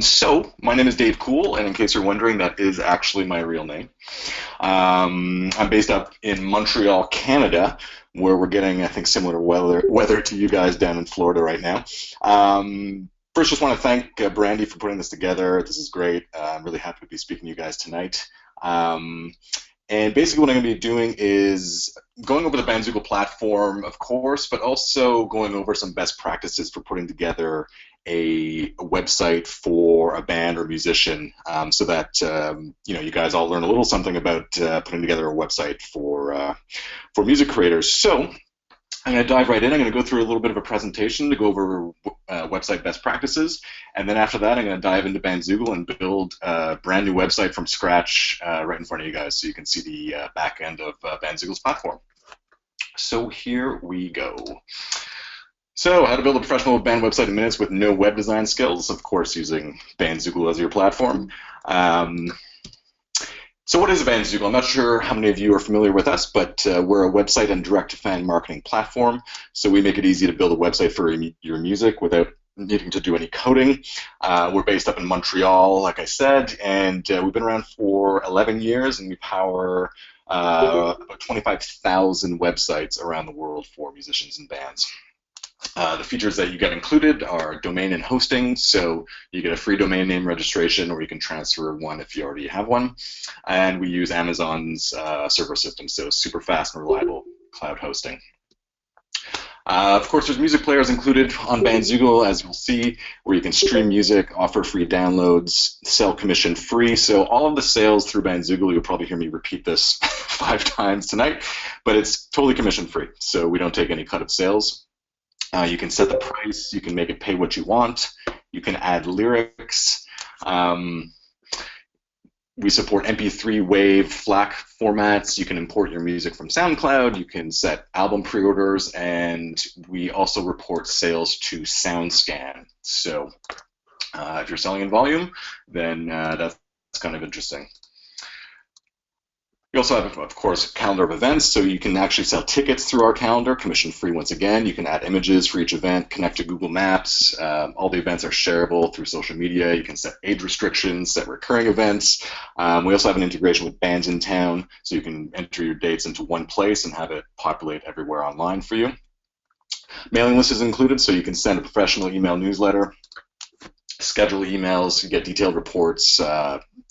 So, my name is Dave Cool, and in case you're wondering, that is actually my real name. I'm based up in Montreal, Canada, where we're getting, I think, similar weather to you guys down in Florida right now. First, just want to thank Brandy for putting this together. This is great. I'm really happy to be speaking to you guys tonight. And basically what I'm going to be doing is going over the Bandzoogle platform, of course, but also going over some best practices for putting together a website for a band or musician, so that you guys all learn a little something about putting together a website for music creators. So I'm going to dive right in. I'm going to go through a little bit of a presentation to go over website best practices, and then after that I'm going to dive into Bandzoogle and build a brand new website from scratch right in front of you guys so you can see the back end of Bandzoogle's platform. So here we go. So how to build a professional band website in minutes with no web design skills, of course using Bandzoogle as your platform. So what is Bandzoogle? I'm not sure how many of you are familiar with us, but we're a website and direct-to-fan marketing platform. So we make it easy to build a website for your music without needing to do any coding. We're based up in Montreal, like I said, and we've been around for 11 years, and we power about 25,000 websites around the world for musicians and bands. The features that you get included are domain and hosting, so you get a free domain name registration, or you can transfer one if you already have one. And we use Amazon's server system, so super fast and reliable cloud hosting. Of course, there's music players included on Bandzoogle, as you'll see, where you can stream music, offer free downloads, sell commission free. So all of the sales through Bandzoogle, you'll probably hear me repeat this 5 times tonight, but it's totally commission free, so we don't take any cut of sales. You can set the price, you can make it pay what you want, you can add lyrics. We support MP3, WAV, FLAC formats. You can import your music from SoundCloud, you can set album pre-orders, and we also report sales to SoundScan. So if you're selling in volume, then that's kind of interesting. We also have, of course, a calendar of events, so you can actually sell tickets through our calendar, commission-free once again. You can add images for each event, connect to Google Maps. All the events are shareable through social media. You can set age restrictions, set recurring events. We also have an integration with Bands in Town, so you can enter your dates into one place and have it populate everywhere online for you. Mailing list is included, so you can send a professional email newsletter, schedule emails, you get detailed reports,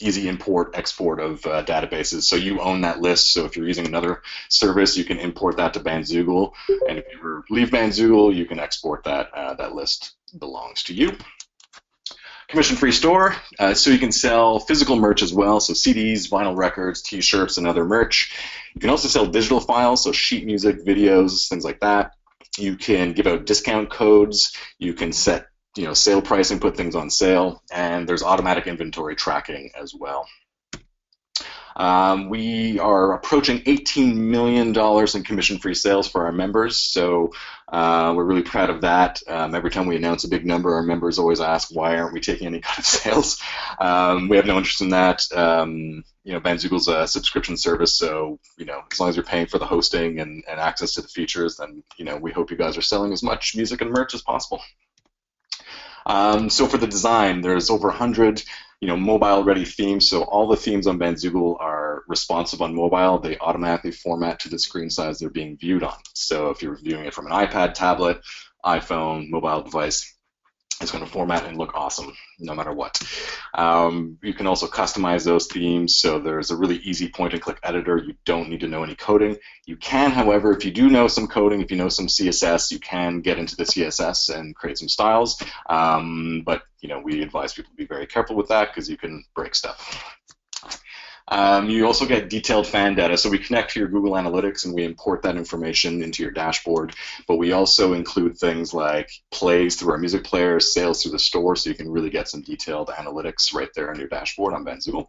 easy import, export of databases. So you own that list. So if you're using another service, you can import that to Bandzoogle. And if you ever leave Bandzoogle, you can export that. That list belongs to you. Commission-free store, so you can sell physical merch as well, so CDs, vinyl records, T-shirts, and other merch. You can also sell digital files, so sheet music, videos, things like that. You can give out discount codes. You can set sale pricing, put things on sale, and there's automatic inventory tracking as well. We are approaching $18 million in commission-free sales for our members, so we're really proud of that. Every time we announce a big number, our members always ask, why aren't we taking any kind of sales? We have no interest in that. Bandzoogle's a subscription service, so as long as you're paying for the hosting and access to the features, then we hope you guys are selling as much music and merch as possible. So for the design, there's over 100 mobile-ready themes. So all the themes on Bandzoogle are responsive on mobile. They automatically format to the screen size they're being viewed on. So if you're viewing it from an iPad, tablet, iPhone, mobile device, it's going to format and look awesome no matter what. You can also customize those themes, so there's a really easy point-and-click editor. You don't need to know any coding. You can, however, if you do know some coding, if you know some CSS, you can get into the CSS and create some styles. But we advise people to be very careful with that because you can break stuff. You also get detailed fan data, so we connect to your Google Analytics and we import that information into your dashboard, but we also include things like plays through our music players, sales through the store, so you can really get some detailed analytics right there in your dashboard on Bandzoogle.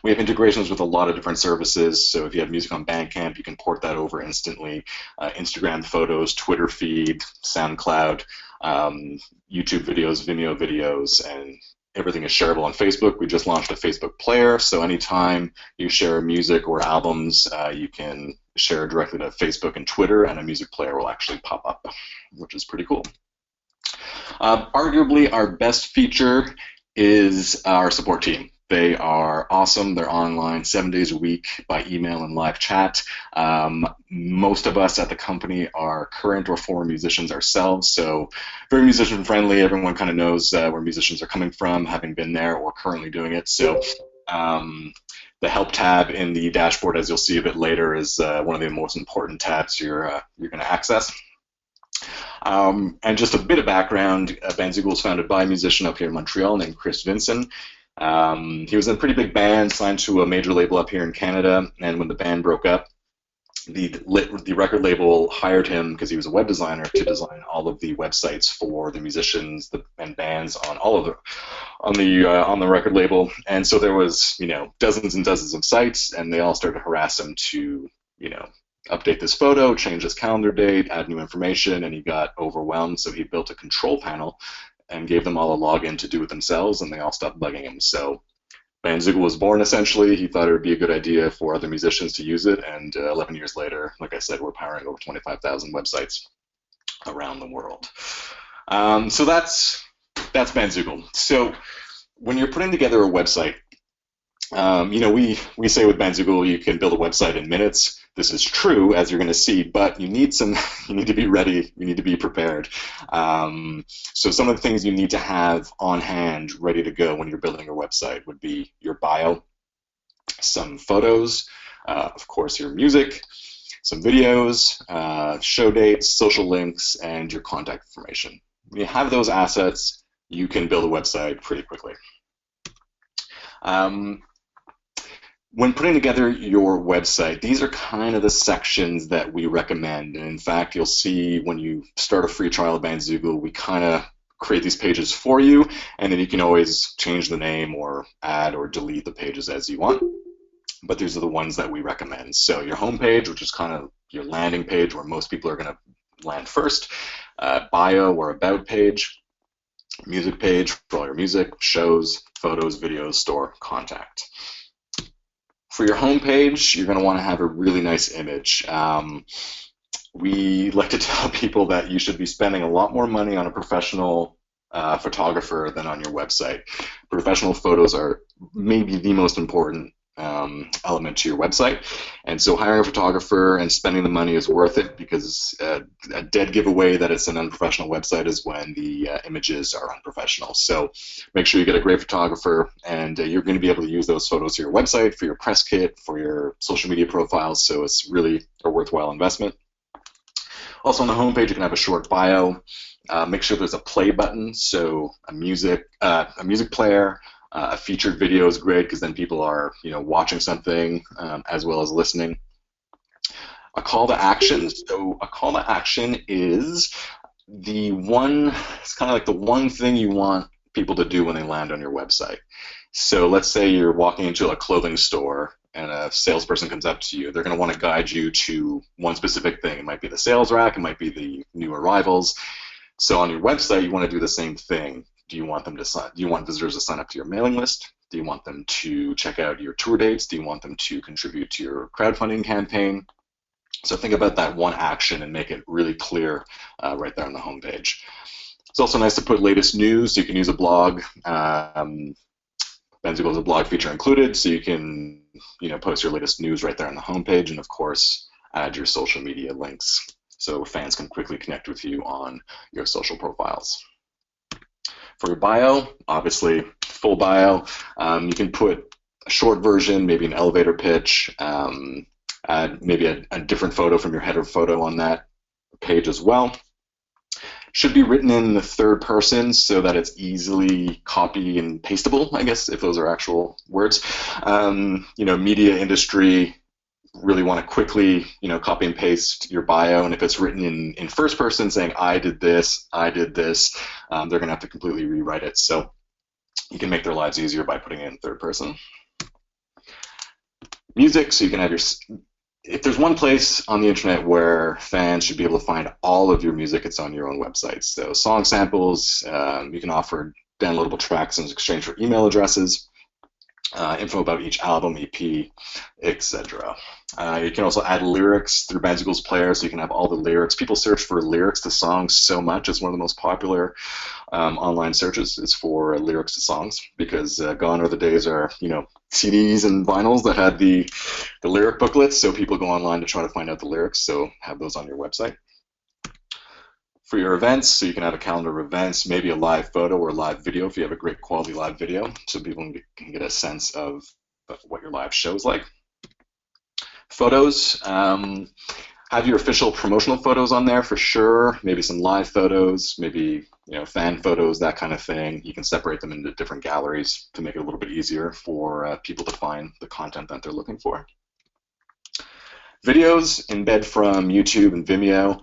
We have integrations with a lot of different services, so if you have music on Bandcamp, you can port that over instantly. Instagram photos, Twitter feed, SoundCloud, YouTube videos, Vimeo videos, and everything is shareable on Facebook. We just launched a Facebook player, so anytime you share music or albums, you can share directly to Facebook and Twitter, and a music player will actually pop up, which is pretty cool. Arguably, our best feature is our support team. They are awesome. They're online 7 days a week by email and live chat. Most of us at the company are current or former musicians ourselves, so very musician friendly. Everyone kind of knows where musicians are coming from, having been there or currently doing it. So the help tab in the dashboard, as you'll see a bit later, is one of the most important tabs you're going to access. And just a bit of background, Bandzoogle was founded by a musician up here in Montreal named Chris Vinson. He was in a pretty big band, signed to a major label up here in Canada, and when the band broke up, the record label hired him because he was a web designer to design all of the websites for the musicians and bands on all of on the record label. And so there was dozens and dozens of sites, and they all started to harass him to update this photo, change this calendar date, add new information, and he got overwhelmed. So he built a control panel and gave them all a login to do it themselves, and they all stopped bugging him. So Bandzoogle was born, essentially. He thought it would be a good idea for other musicians to use it, and 11 years later, like I said, we're powering over 25,000 websites around the world. So that's Bandzoogle. So when you're putting together a website, we say with Bandzoogle you can build a website in minutes. This is true, as you're going to see, but you need to be ready, you need to be prepared. So some of the things you need to have on hand, ready to go when you're building your website would be your bio, some photos, of course your music, some videos, show dates, social links, and your contact information. When you have those assets, you can build a website pretty quickly. When putting together your website, these are kind of the sections that we recommend. And in fact, you'll see when you start a free trial of Bandzoogle, we kind of create these pages for you, and then you can always change the name or add or delete the pages as you want. But these are the ones that we recommend. So your homepage, which is kind of your landing page where most people are going to land first, bio or about page, music page for all your music, shows, photos, videos, store, contact. For your home page, you're going to want to have a really nice image. We like to tell people that you should be spending a lot more money on a professional photographer than on your website. Professional photos are maybe the most important element to your website, and so hiring a photographer and spending the money is worth it, because a dead giveaway that it's an unprofessional website is when the images are unprofessional. So make sure you get a great photographer, and you're going to be able to use those photos for your website, for your press kit, for your social media profiles, so it's really a worthwhile investment. Also on the homepage, you can have a short bio. Make sure there's a play button, so a music player. A featured video is great, because then people are watching something as well as listening. A call to action. So a call to action is it's kind of like the one thing you want people to do when they land on your website. So let's say you're walking into a clothing store and a salesperson comes up to you. They're going to want to guide you to one specific thing. It might be the sales rack, it might be the new arrivals. So on your website, you want to do the same thing. Do you want visitors to sign up to your mailing list? Do you want them to check out your tour dates? Do you want them to contribute to your crowdfunding campaign? So think about that one action and make it really clear right there on the homepage. It's also nice to put latest news. You can use a blog. Bandzoogle has a blog feature included, so you can post your latest news right there on the homepage, and of course add your social media links so fans can quickly connect with you on your social profiles. For your bio, obviously, full bio. You can put a short version, maybe an elevator pitch, add maybe a different photo from your header photo on that page as well. Should be written in the third person so that it's easily copy and pastable, I guess, if those are actual words. Media industry, really want to quickly, copy and paste your bio, and if it's written in first person saying I did this, they're going to have to completely rewrite it. So you can make their lives easier by putting it in third person. Music, so you can have if there's one place on the internet where fans should be able to find all of your music, it's on your own website. So song samples, you can offer downloadable tracks in exchange for email addresses. Info about each album, EP, etc. You can also add lyrics through Bandzoogle's player, so you can have all the lyrics. People search for lyrics to songs so much. It's one of the most popular online searches is for lyrics to songs, because gone are the days are, CDs and vinyls that had the lyric booklets, so people go online to try to find out the lyrics, so have those on your website. For your events, so you can have a calendar of events, maybe a live photo or live video if you have a great quality live video, so people can get a sense of what your live show is like. Photos, have your official promotional photos on there for sure, maybe some live photos, maybe fan photos, that kind of thing. You can separate them into different galleries to make it a little bit easier for people to find the content that they're looking for. Videos, embed from YouTube and Vimeo.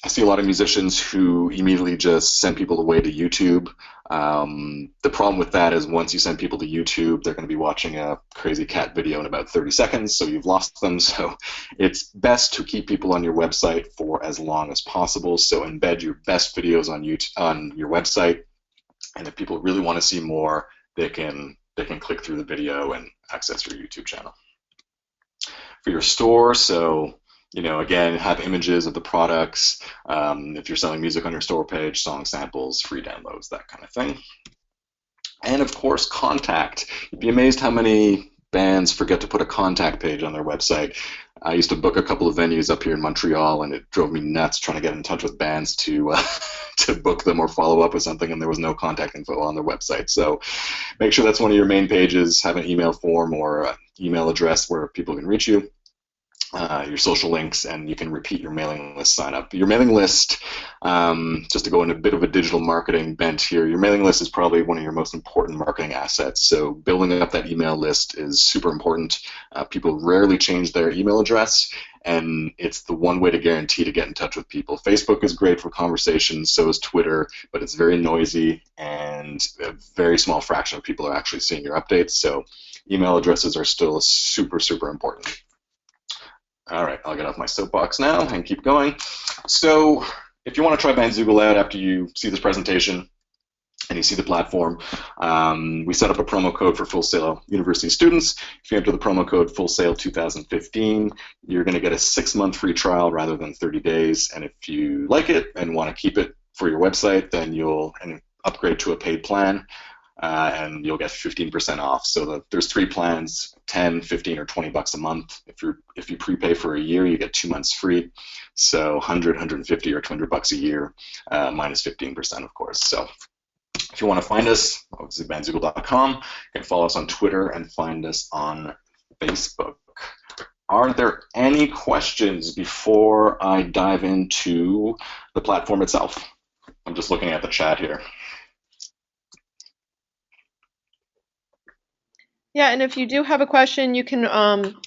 I see a lot of musicians who immediately just send people away to YouTube. The problem with that is once you send people to YouTube, they're going to be watching a crazy cat video in about 30 seconds, so you've lost them. So it's best to keep people on your website for as long as possible. So embed your best videos on YouTube, on your website, and if people really want to see more, they can click through the video and access your YouTube channel. For your store, so again, have images of the products. If you're selling music on your store page, song samples, free downloads, that kind of thing. And of course, contact. You'd be amazed how many bands forget to put a contact page on their website. I used to book a couple of venues up here in Montreal, and it drove me nuts trying to get in touch with bands to book them or follow up with something, and there was no contact info on their website. So make sure that's one of your main pages. Have an email form or an email address where people can reach you. Your social links, and you can repeat your mailing list sign up. Your mailing list, just to go into a bit of a digital marketing bent here, your mailing list is probably one of your most important marketing assets. So building up that email list is super important. People rarely change their email address, and it's the one way to guarantee to get in touch with people. Facebook is great for conversations, so is Twitter, but it's very noisy, and a very small fraction of people are actually seeing your updates. So email addresses are still super, super important. All right, I'll get off my soapbox now and keep going. So if you want to try Bandzoogle out after you see this presentation and you see the platform, we set up a promo code for Full Sail University students. If you enter the promo code Full Sail 2015, you're going to get a 6-month free trial rather than 30 days. And if you like it and want to keep it for your website, then you'll upgrade to a paid plan. And you'll get 15% off. So there's 3 plans, 10, 15, or 20 bucks a month. If you prepay for a year, you get 2 months free. So 100, 150, or 200 bucks a year, minus 15%, of course. So if you want to find us, obviously bandzoogle.com. You can follow us on Twitter and find us on Facebook. Are there any questions before I dive into the platform itself? I'm just looking at the chat here. Yeah, and if you do have a question, you can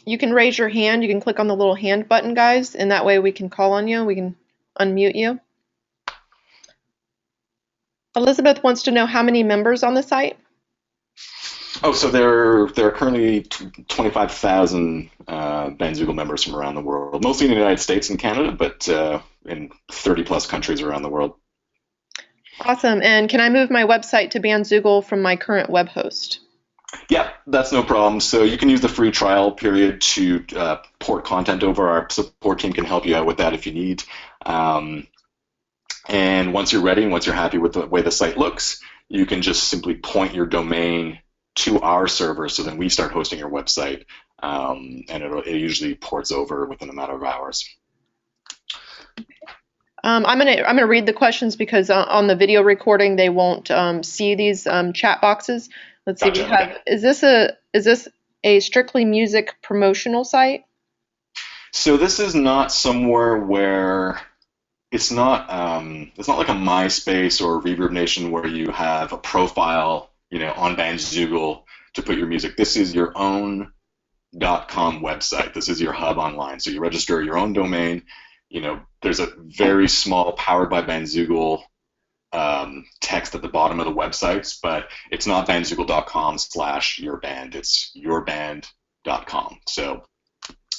raise your hand. You can click on the little hand button, guys, and that way we can call on you. We can unmute you. Elizabeth wants to know how many members on the site. Oh, so there are currently 25,000 Bandzoogle members from around the world, mostly in the United States and Canada, but in 30-plus countries around the world. Awesome. And can I move my website to Bandzoogle from my current web host? Yeah, that's no problem. So you can use the free trial period to port content over. Our support team can help you out with that if you need. And once you're ready and once you're happy with the way the site looks, you can just simply point your domain to our server, so then we start hosting your website, and it usually ports over within a matter of hours. I'm gonna read the questions because on the video recording they won't see these chat boxes. Let's see. Gotcha. We have. Is this a strictly music promotional site? So this is not somewhere where it's not like a MySpace or Reverb Nation where you have a profile, on Bandzoogle to put your music. This is your own .com website. This is your hub online. So you register your own domain. There's a very small powered by Bandzoogle text at the bottom of the websites, but it's not bandzoogle.com/yourband. It's yourband.com. So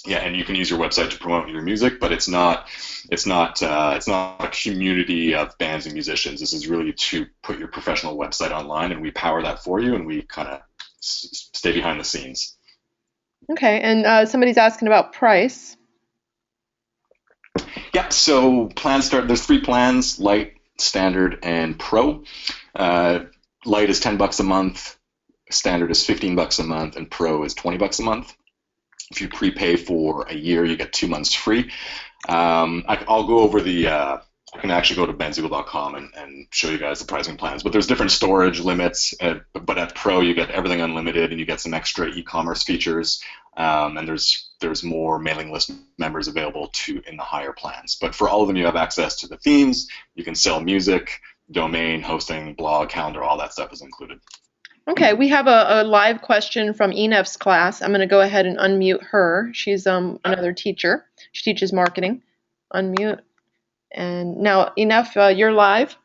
yeah, and you can use your website to promote your music, but it's not a community of bands and musicians. This is really to put your professional website online, and we power that for you, and we kind of stay behind the scenes. Okay, and somebody's asking about price. Yeah, so plans start. There's three plans: Light, Standard, and Pro. Uh, Light is $10 a month. Standard is $15 a month, and Pro is $20 a month. If you prepay for a year, you get 2 months free. I'll go over the. I can actually go to bandzoogle.com and show you guys the pricing plans. But there's different storage limits. But at Pro, you get everything unlimited, and you get some extra e-commerce features. And there's more mailing list members available to in the higher plans. But for all of them, you have access to the themes. You can sell music, domain, hosting, blog, calendar, all that stuff is included. Okay, we have a live question from Enef's class. I'm going to go ahead and unmute her. She's another teacher. She teaches marketing. Unmute. And now, Enef, you're live.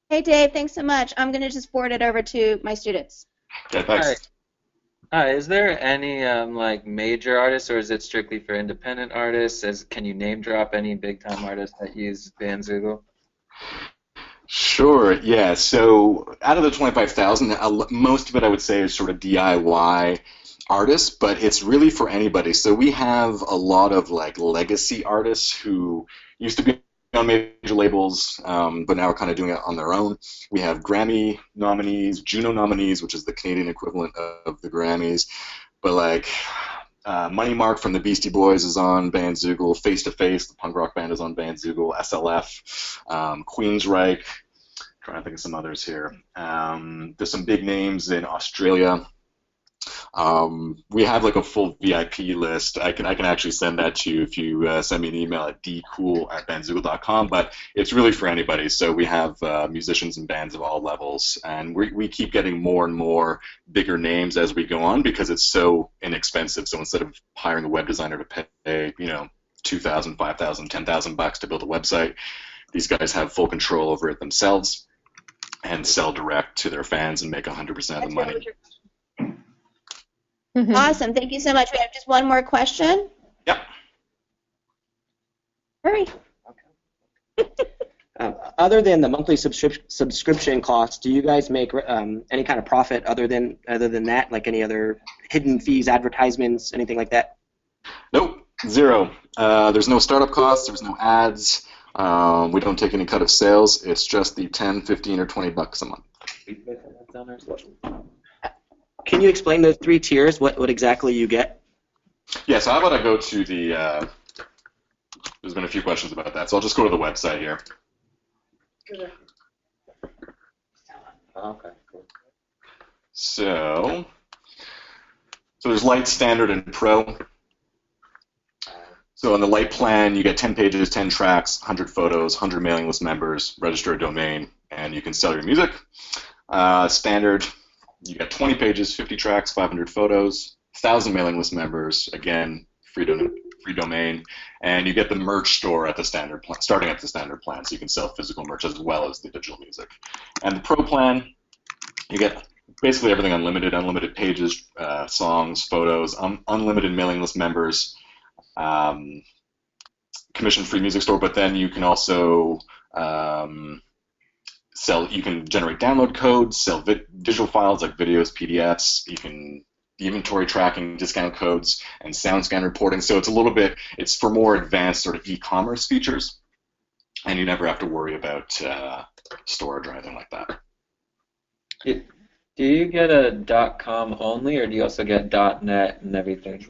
Hey, Dave, thanks so much. I'm going to just forward it over to my students. Okay, thanks. Hi, is there any like major artists, or is it strictly for independent artists? Can you name drop any big time artists that use Bandzoogle? Sure, yeah. So out of the 25,000, most of it I would say is sort of DIY artists, but it's really for anybody. So we have a lot of like legacy artists who used to be on major labels, but now are kind of doing it on their own. We have Grammy nominees, Juno nominees, which is the Canadian equivalent of the Grammys. But like Money Mark from the Beastie Boys is on Bandzoogle. Face to Face, the punk rock band, is on Bandzoogle. SLF, Queensryche. Trying to think of some others here. There's some big names in Australia. We have like a full VIP list. I can actually send that to you if you send me an email at dcool@bandzoogle.com. But it's really for anybody. So we have musicians and bands of all levels, and we keep getting more and more bigger names as we go on because it's so inexpensive. So instead of hiring a web designer to pay, $2,000, $5,000, $10,000 to build a website, these guys have full control over it themselves and sell direct to their fans and make 100% of the money. Awesome. Thank you so much. We have just one more question. Yep. Hurry. Other than the monthly subscription costs, do you guys make any kind of profit other than that, like any other hidden fees, advertisements, anything like that? Nope, zero. There's no startup costs. There's no ads. We don't take any cut of sales. It's just the 10, 15, or $20 a month. Can you explain those three tiers? What exactly you get? Yeah, so how about I go to the, there's been a few questions about that, so I'll just go to the website here. Okay, cool. So there's Light, Standard, and Pro. So on the Light plan, you get 10 pages, 10 tracks, 100 photos, 100 mailing list members, register a domain, and you can sell your music. Standard, you get 20 pages, 50 tracks, 500 photos, 1,000 mailing list members, again, free domain, and you get the merch store at the standard plan, starting at the standard plan, so you can sell physical merch as well as the digital music. And the Pro plan, you get basically everything unlimited pages, songs, photos, unlimited mailing list members, commission-free music store, but then you can also you can generate download codes, sell digital files like videos, PDFs, you can inventory tracking, discount codes, and sound scan reporting. So it's for more advanced sort of e-commerce features, and you never have to worry about storage or anything like that. Do you get a .com only, or do you also get .net and everything?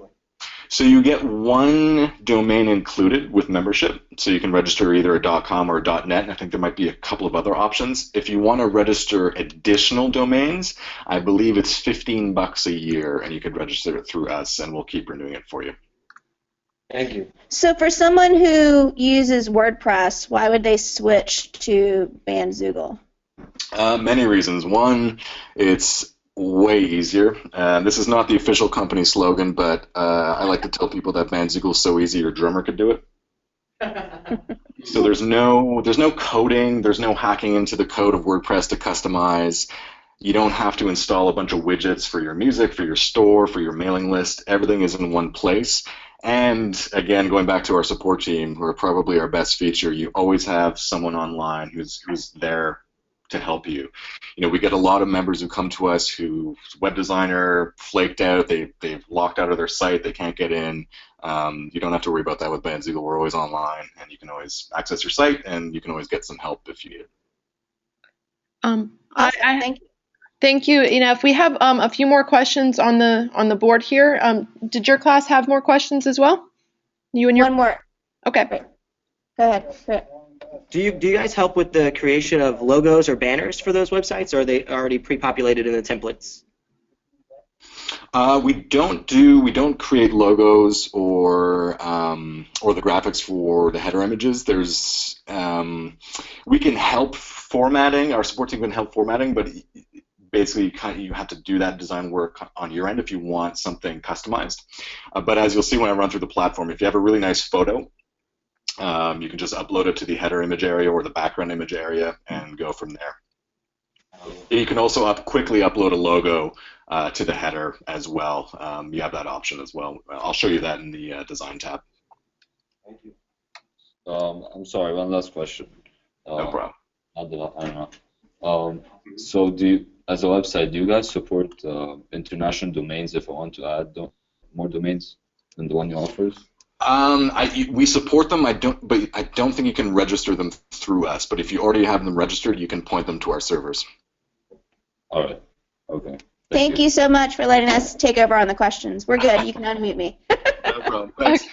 So you get one domain included with membership, so you can register either a .com or a .net, and I think there might be a couple of other options. If you want to register additional domains, I believe it's $15 a year, and you could register it through us, and we'll keep renewing it for you. Thank you. So for someone who uses WordPress, why would they switch to Bandzoogle? Many reasons. One, it's way easier. This is not the official company slogan, but I like to tell people that Bandzoogle is so easy your drummer could do it. So there's no coding, there's no hacking into the code of WordPress to customize. You don't have to install a bunch of widgets for your music, for your store, for your mailing list. Everything is in one place. And again, going back to our support team, who are probably our best feature, you always have someone online who's there help you. We get a lot of members who come to us who web designer flaked out, they've locked out of their site, they can't get in. You don't have to worry about that with Bandzoogle. We're always online, and you can always access your site, and you can always get some help if you need it. Awesome. Thank you. Thank you, Enough. We have a few more questions on the board here. Did your class have more questions as well? You and your One more. Okay. Great. Go ahead. Do you guys help with the creation of logos or banners for those websites, or are they already pre-populated in the templates? We don't create logos or the graphics for the header images. We can help formatting. Our support team can help formatting, but basically you have to do that design work on your end if you want something customized. But as you'll see when I run through the platform, if you have a really nice photo, you can just upload it to the header image area or the background image area and go from there. You can also quickly upload a logo to the header as well. You have that option as well. I'll show you that in the design tab. Thank you. I'm sorry, one last question. No problem. I don't know. So as a website, do you guys support international domains if I want to add more domains than the one you offers? We support them. But I don't think you can register them through us. But if you already have them registered, you can point them to our servers. All right. Okay. Thank you so much for letting us take over on the questions. We're good. You can unmute me. No problem. Thanks.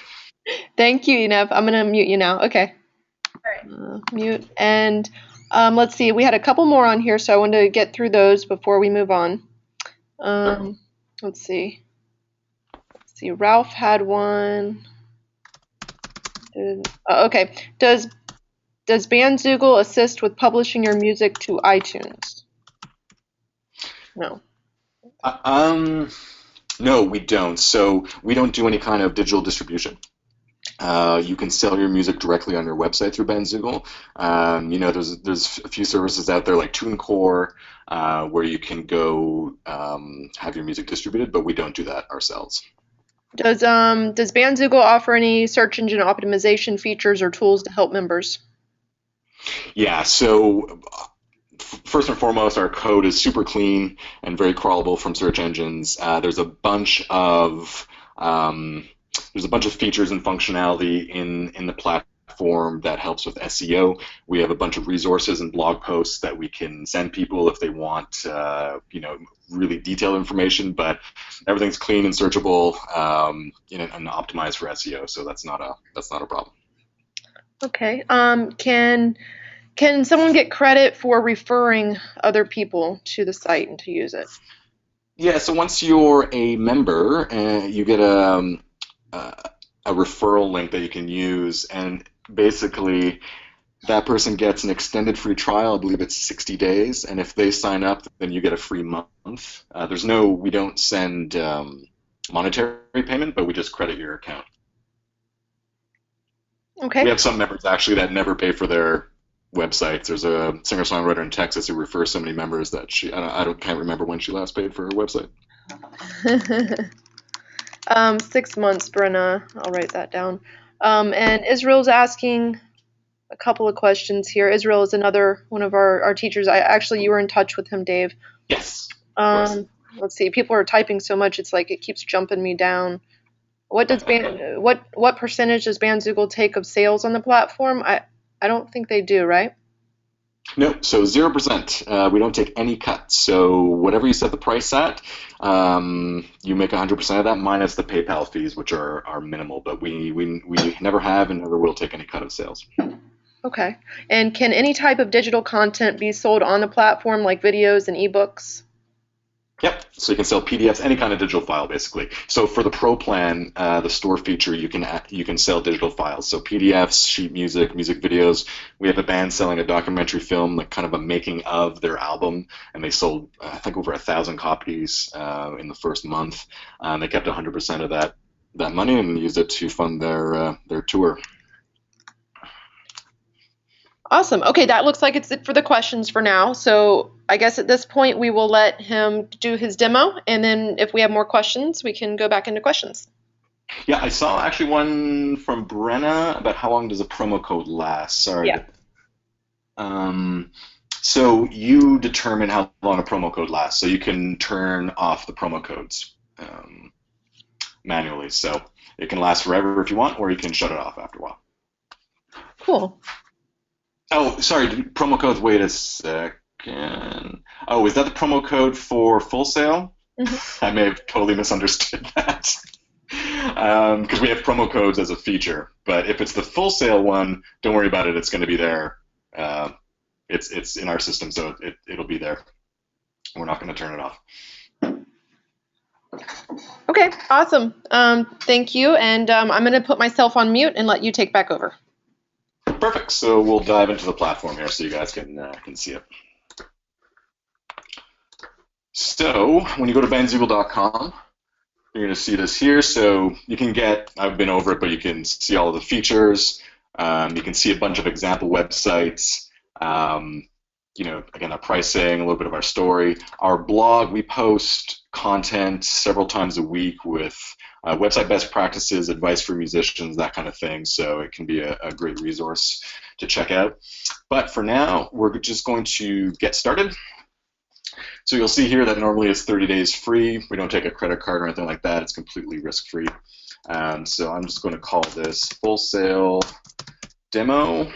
Thank you, Enough. I'm going to mute you now. Okay. All right. Mute. And let's see. We had a couple more on here, so I wanted to get through those before we move on. Let's see. Ralph had one. Okay. Does Bandzoogle assist with publishing your music to iTunes? No. No, we don't. So we don't do any kind of digital distribution. You can sell your music directly on your website through Bandzoogle. There's a few services out there like TuneCore where you can go have your music distributed, but we don't do that ourselves. Does Bandzoogle offer any search engine optimization features or tools to help members? Yeah. So first and foremost, our code is super clean and very crawlable from search engines. There's a bunch of features and functionality in the platform that helps with SEO. We have a bunch of resources and blog posts that we can send people if they want, really detailed information. But everything's clean and searchable, and optimized for SEO. So that's not a problem. Okay. Can someone get credit for referring other people to the site and to use it? Yeah. So once you're a member, you get a referral link that you can use, and basically that person gets an extended free trial. I believe it's 60 days, and if they sign up, then you get a free month. We don't send monetary payment, but we just credit your account. Okay. We have some members actually that never pay for their websites. There's a singer-songwriter in Texas who refers so many members that can't remember when she last paid for her website. 6 months, Brenna. I'll write that down. And Israel's asking a couple of questions here. Israel is another one of our teachers. You were in touch with him, Dave. Yes. Let's see. People are typing so much, it's like it keeps jumping me down. What percentage does Bandzoogle take of sales on the platform? I don't think they do, right? No, so 0%. We don't take any cut. So whatever you set the price at, you make 100% of that minus the PayPal fees, which are minimal. But we never have and never will take any cut of sales. Okay. And can any type of digital content be sold on the platform, like videos and ebooks? Yep. So you can sell PDFs, any kind of digital file, basically. So for the Pro plan, the store feature, you can sell digital files. So PDFs, sheet music, music videos. We have a band selling a documentary film, like kind of a making of their album, and they sold, I think, over 1,000 copies in the first month. They kept 100% of that money and used it to fund their tour. Awesome. Okay, that looks like it's it for the questions for now. So I guess at this point we will let him do his demo, and then if we have more questions, we can go back into questions. Yeah, I saw actually one from Brenna about how long does a promo code last. Sorry. Yeah. So you determine how long a promo code lasts. So you can turn off the promo codes manually. So it can last forever if you want, or you can shut it off after a while. Cool. Oh, sorry, promo codes. Wait a second. Oh, is that the promo code for Full Sail? I may have totally misunderstood that. Because we have promo codes as a feature, but if it's the Full Sail one, don't worry about it. It's going to be there. It's in our system, so it'll be there. We're not going to turn it off. Okay, awesome. Thank you, and I'm going to put myself on mute and let you take back over. Perfect. So we'll dive into the platform here so you guys can see it. So when you go to bandzoogle.com, you're going to see this here. So you can get, I've been over it, but you can see all of the features. You can see a bunch of example websites. Again, our pricing, a little bit of our story. Our blog, we post content several times a week with website best practices, advice for musicians, that kind of thing. So it can be a great resource to check out. But for now, we're just going to get started. So you'll see here that normally it's 30 days free. We don't take a credit card or anything like that. It's completely risk-free. So I'm just going to call this Full Sail Demo.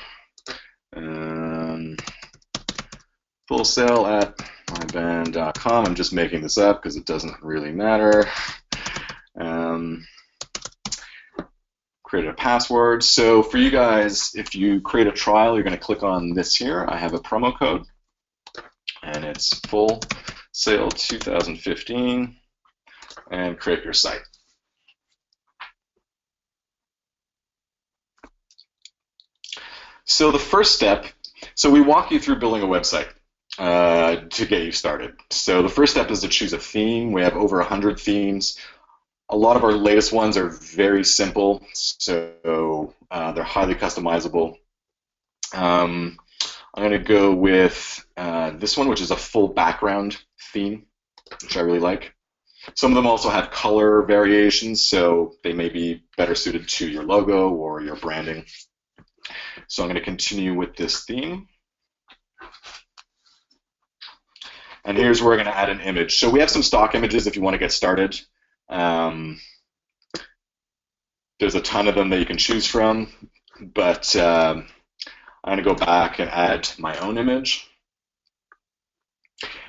Full Sail at myband.com. I'm just making this up because it doesn't really matter. Create a password. So for you guys, if you create a trial, you're going to click on this here. I have a promo code, and it's Full Sail 2015, and create your site. So the first step, so we walk you through building a website to get you started. So the first step is to choose a theme. We have over 100 themes. A lot of our latest ones are very simple, so they're highly customizable. I'm going to go with this one, which is a full background theme, which I really like. Some of them also have color variations, so they may be better suited to your logo or your branding. So I'm going to continue with this theme. And here's where we're going to add an image. So we have some stock images if you want to get started. There's a ton of them that you can choose from, but I'm going to go back and add my own image.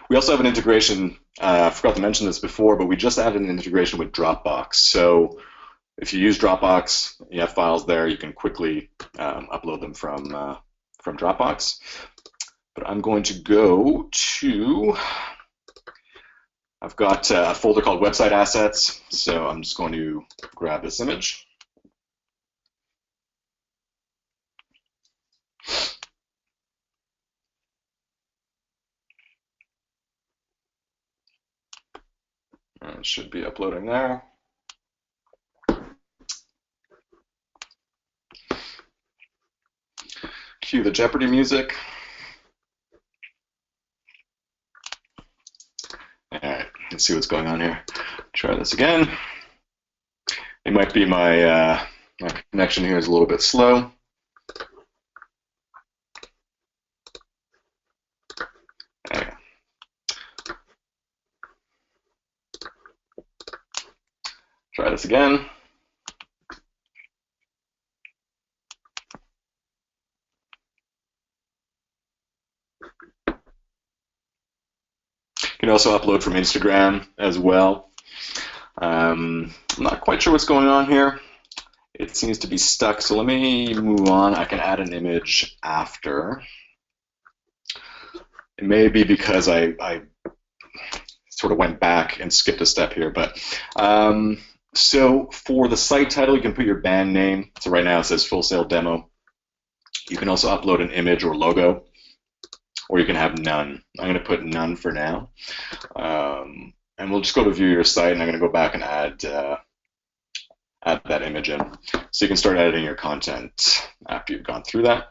We also have an integration, I forgot to mention this before, but we just added an integration with Dropbox. So if you use Dropbox, you have files there, you can quickly upload them from Dropbox. But I'm going to go to, I've got a folder called Website Assets, so I'm just going to grab this image. And it should be uploading there. Cue the Jeopardy music. All right, let's see what's going on here. Try this again. It might be my connection here is a little bit slow. There we go. Try this again. You can also upload from Instagram as well. I'm not quite sure what's going on here. It seems to be stuck, so let me move on. I can add an image after. It may be because I sort of went back and skipped a step here, but so for the site title, you can put your band name. So right now it says Full Sail Demo. You can also upload an image or logo, or you can have none. I'm going to put none for now. And we'll just go to view your site, and I'm going to go back and add that image in. So you can start editing your content after you've gone through that.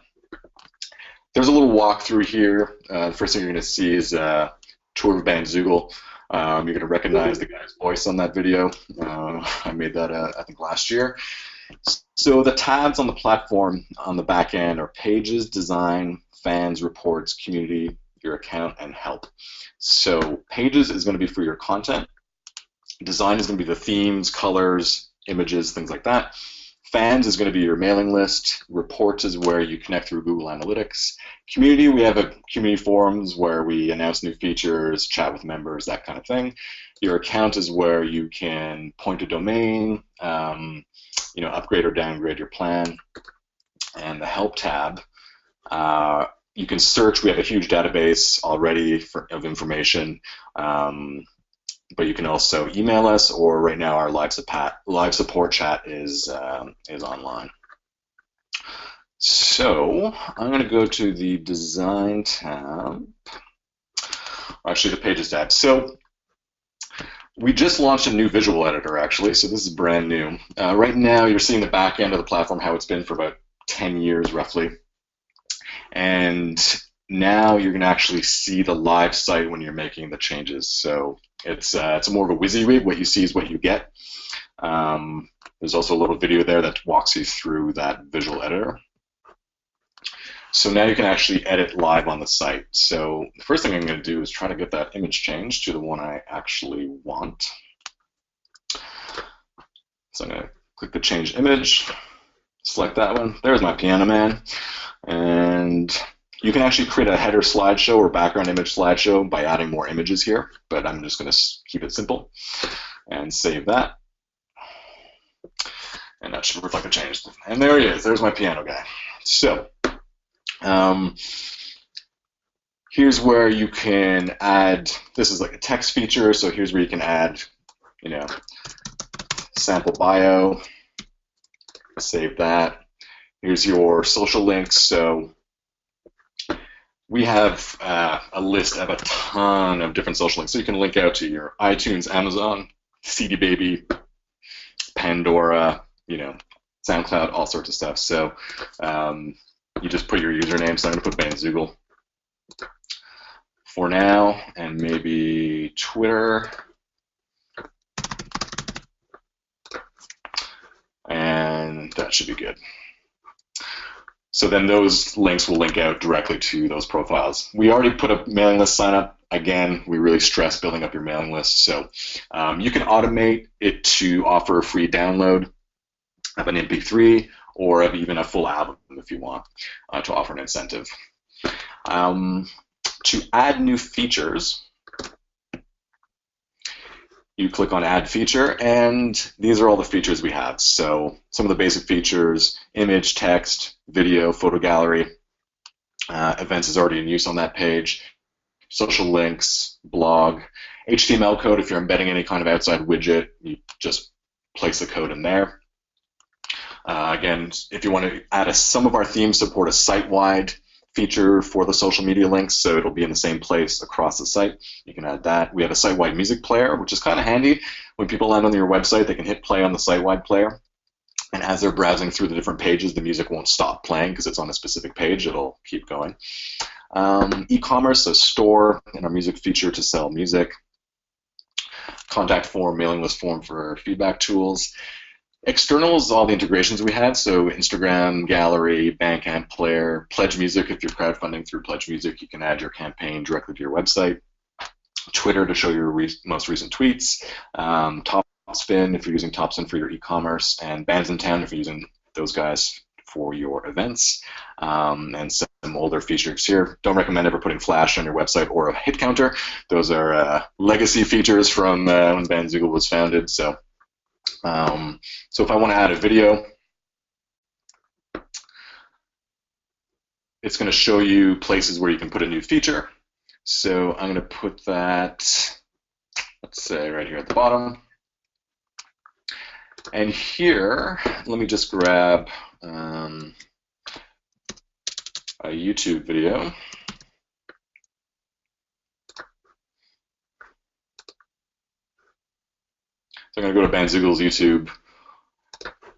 There's a little walkthrough here. The first thing you're going to see is a tour of Bandzoogle. You're going to recognize the guy's voice on that video. I made that, I think, last year. So the tabs on the platform on the back end are Pages, Design, Fans, Reports, Community, your account, and help. So pages is going to be for your content. Design is going to be the themes, colors, images, things like that. Fans is going to be your mailing list. Reports is where you connect through Google Analytics. Community, we have a community forums where we announce new features, chat with members, that kind of thing. Your account is where you can point a domain, upgrade or downgrade your plan. And the help tab, you can search. We have a huge database already of information. But you can also email us, or right now our live support chat is online. So I'm going to go to the design tab, actually the pages tab. So we just launched a new visual editor, actually, so this is brand new. Right now you're seeing the back end of the platform, how it's been for about 10 years roughly. And now you're going to actually see the live site when you're making the changes. So it's more of a WYSIWYG. What you see is what you get. There's also a little video there that walks you through that visual editor. So now you can actually edit live on the site. So the first thing I'm going to do is try to get that image changed to the one I actually want. So I'm going to click the change image, select that one. There's my piano man. And you can actually create a header slideshow or background image slideshow by adding more images here, but I'm just going to keep it simple and save that. And that should reflect the change. And there he is. There's my piano guy. So here's where you can add, this is like a text feature, so here's where you can add, sample bio, save that. Here's your social links. So we have a list of a ton of different social links. So you can link out to your iTunes, Amazon, CD Baby, Pandora, SoundCloud, all sorts of stuff. So you just put your username. So I'm going to put Bandzoogle for now, and maybe Twitter. And that should be good. So then those links will link out directly to those profiles. We already put a mailing list sign up. Again, we really stress building up your mailing list. So you can automate it to offer a free download of an MP3 or of even a full album if you want to offer an incentive. To add new features, you click on Add Feature, and these are all the features we have. So some of the basic features: image, text, video, photo gallery. Events is already in use on that page. Social links, blog, HTML code. If you're embedding any kind of outside widget, you just place the code in there. Again, if you want to add some of our themes support a site-wide feature for the social media links, so it'll be in the same place across the site. You can add that. We have a site-wide music player, which is kind of handy. When people land on your website, they can hit play on the site-wide player, and as they're browsing through the different pages, the music won't stop playing because it's on a specific page. It'll keep going. E-commerce, so store in our music feature to sell music. Contact form, mailing list form for feedback tools. Externals, all the integrations we have, so Instagram, Gallery, Bandcamp Player, Pledge Music. If you're crowdfunding through Pledge Music, you can add your campaign directly to your website. Twitter to show your most recent tweets. Topspin if you're using Topspin for your e-commerce, and Bands in Town if you're using those guys for your events. And some older features here. Don't recommend ever putting Flash on your website or a hit counter. Those are legacy features from when Bandzoogle was founded. So if I want to add a video, it's going to show you places where you can put a new feature. So I'm going to put that, let's say, right here at the bottom. And here, let me just grab a YouTube video. So I'm going to go to Bandzoogle's YouTube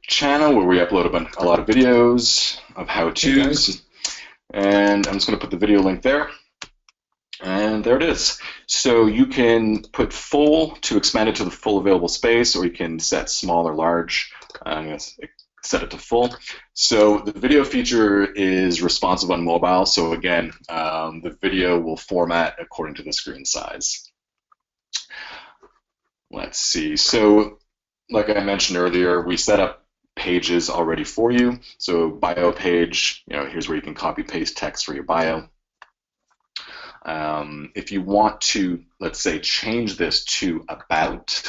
channel where we upload a lot of videos of how-tos. And I'm just going to put the video link there. And there it is. So you can put full to expand it to the full available space, or you can set small or large. I'm going to set it to full. So the video feature is responsive on mobile. So again, the video will format according to the screen size. Let's see. So like I mentioned earlier, we set up pages already for you. So bio page, here's where you can copy paste text for your bio. If you want to, let's say, change this to about,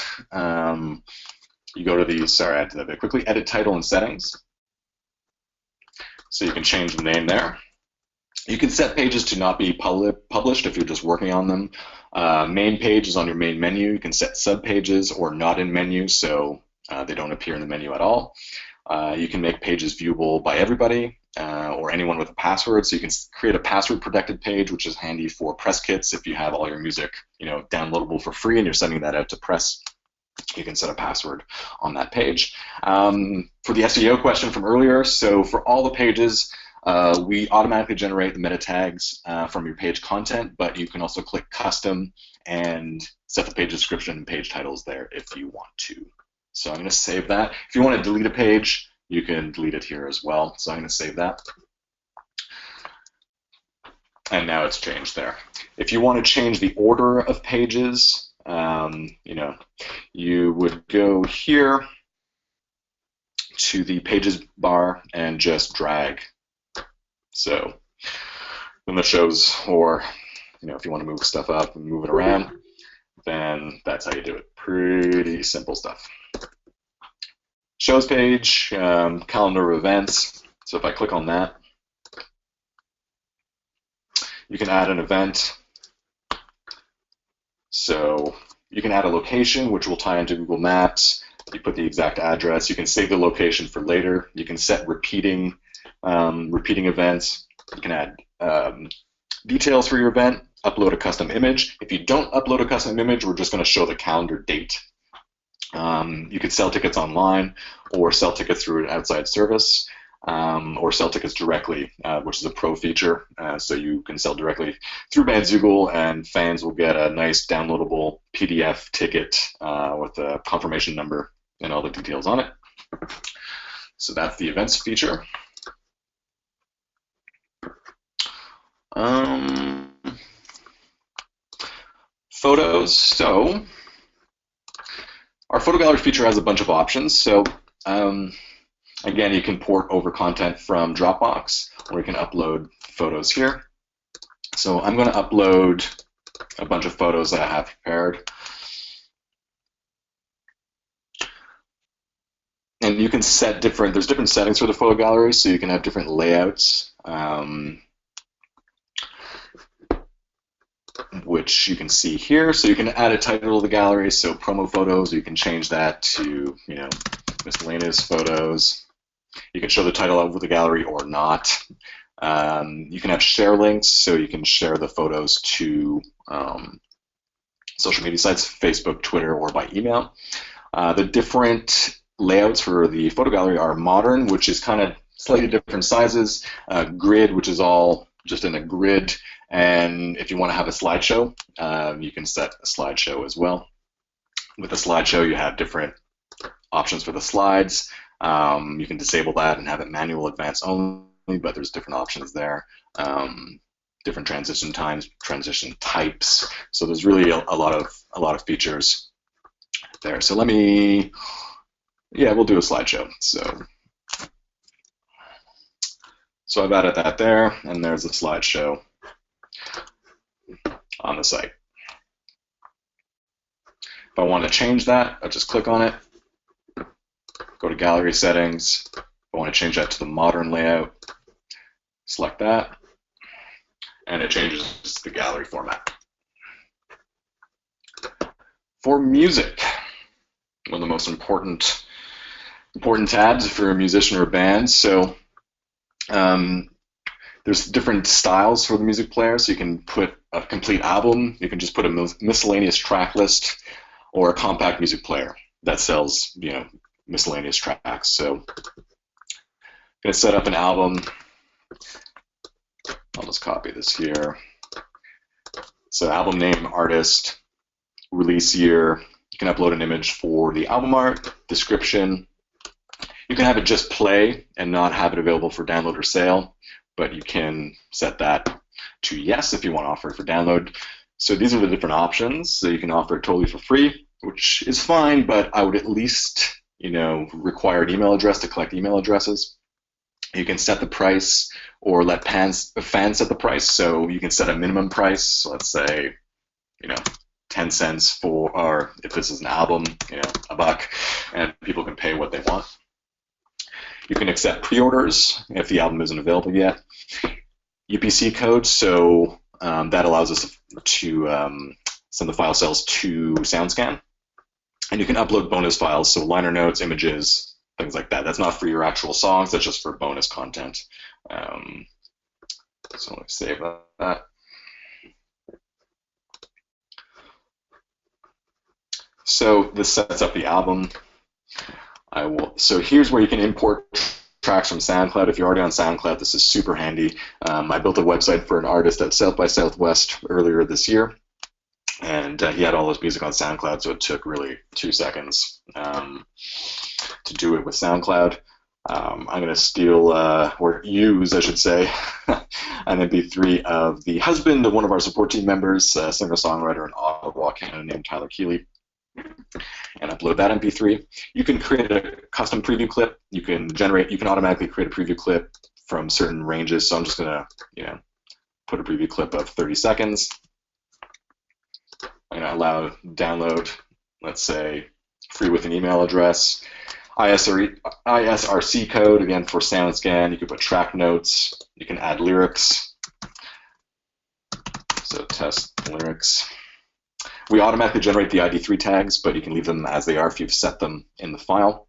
you go to the, sorry, I did that a bit quickly, edit title and settings. So you can change the name there. You can set pages to not be published if you're just working on them. Main page is on your main menu. You can set sub pages or not in menu, so they don't appear in the menu at all. You can make pages viewable by everybody or anyone with a password. So you can create a password protected page, which is handy for press kits. If you have all your music, downloadable for free and you're sending that out to press, you can set a password on that page. For the SEO question from earlier, so for all the pages, we automatically generate the meta tags from your page content, but you can also click custom and set the page description and page titles there if you want to. So I'm going to save that. If you want to delete a page, you can delete it here as well. So I'm going to save that. And now it's changed there. If you want to change the order of pages, you would go here to the pages bar and just drag. So when the shows, or if you want to move stuff up and move it around, then that's how you do it. Pretty simple stuff. Shows page, calendar of events. So if I click on that, you can add an event. So you can add a location, which will tie into Google Maps. You put the exact address. You can save the location for later. You can set repeating events. You can add details for your event, upload a custom image. If you don't upload a custom image, we're just going to show the calendar date. You can sell tickets online or sell tickets through an outside service or sell tickets directly, which is a pro feature. So you can sell directly through Bandzoogle and fans will get a nice downloadable PDF ticket with a confirmation number and all the details on it. So that's the events feature. Photos. So our photo gallery feature has a bunch of options. So again, you can port over content from Dropbox, or you can upload photos here. So I'm going to upload a bunch of photos that I have prepared. And you can set there's different settings for the photo gallery, so you can have different layouts, which you can see here. So you can add a title to the gallery, so promo photos, you can change that to, miscellaneous photos. You can show the title of the gallery or not. You can have share links, so you can share the photos to social media sites, Facebook, Twitter, or by email. The different layouts for the photo gallery are modern, which is kind of slightly different sizes, grid, which is all just in a grid, and if you want to have a slideshow, you can set a slideshow as well. With a slideshow, you have different options for the slides. You can disable that and have it manual advance only, but there's different options there. Different transition times, transition types. So there's really a lot of features there. So we'll do a slideshow. So I've added that there, and there's a slideshow on the site. If I want to change that, I just click on it, go to gallery settings. If I want to change that to the modern layout, select that, and it changes the gallery format. For music, one of the most important tabs for a musician or a band. So there's different styles for the music player, so you can put a complete album, you can just put a miscellaneous track list, or a compact music player that sells, miscellaneous tracks. So I'm going to set up an album. I'll just copy this here. So album name, artist, release year. You can upload an image for the album art, description. You can have it just play and not have it available for download or sale, but you can set that to yes if you want to offer it for download. So these are the different options. So you can offer it totally for free, which is fine, but I would at least, require an email address to collect email addresses. You can set the price or let fans set the price. So you can set a minimum price. So let's say, 10 cents for, or if this is an album, $1, and people can pay what they want. You can accept pre-orders if the album isn't available yet. UPC code, so that allows us to send the file sales to SoundScan. And you can upload bonus files, so liner notes, images, things like that. That's not for your actual songs, that's just for bonus content. So let's save that. So this sets up the album. So here's where you can import tracks from SoundCloud. If you're already on SoundCloud, this is super handy. I built a website for an artist at South by Southwest earlier this year, and he had all his music on SoundCloud, so it took really 2 seconds to do it with SoundCloud. I'm going to steal, or use, I should say, an MP3 of the husband of one of our support team members, singer-songwriter in Ottawa, Canada, named Tyler Keeley, and upload that MP3. You can create a custom preview clip. You can automatically create a preview clip from certain ranges. So I'm just gonna, put a preview clip of 30 seconds. I'm gonna allow download, let's say, free with an email address. ISRC code, again, for SoundScan. You can put track notes. You can add lyrics. So test lyrics. We automatically generate the ID3 tags, but you can leave them as they are if you've set them in the file.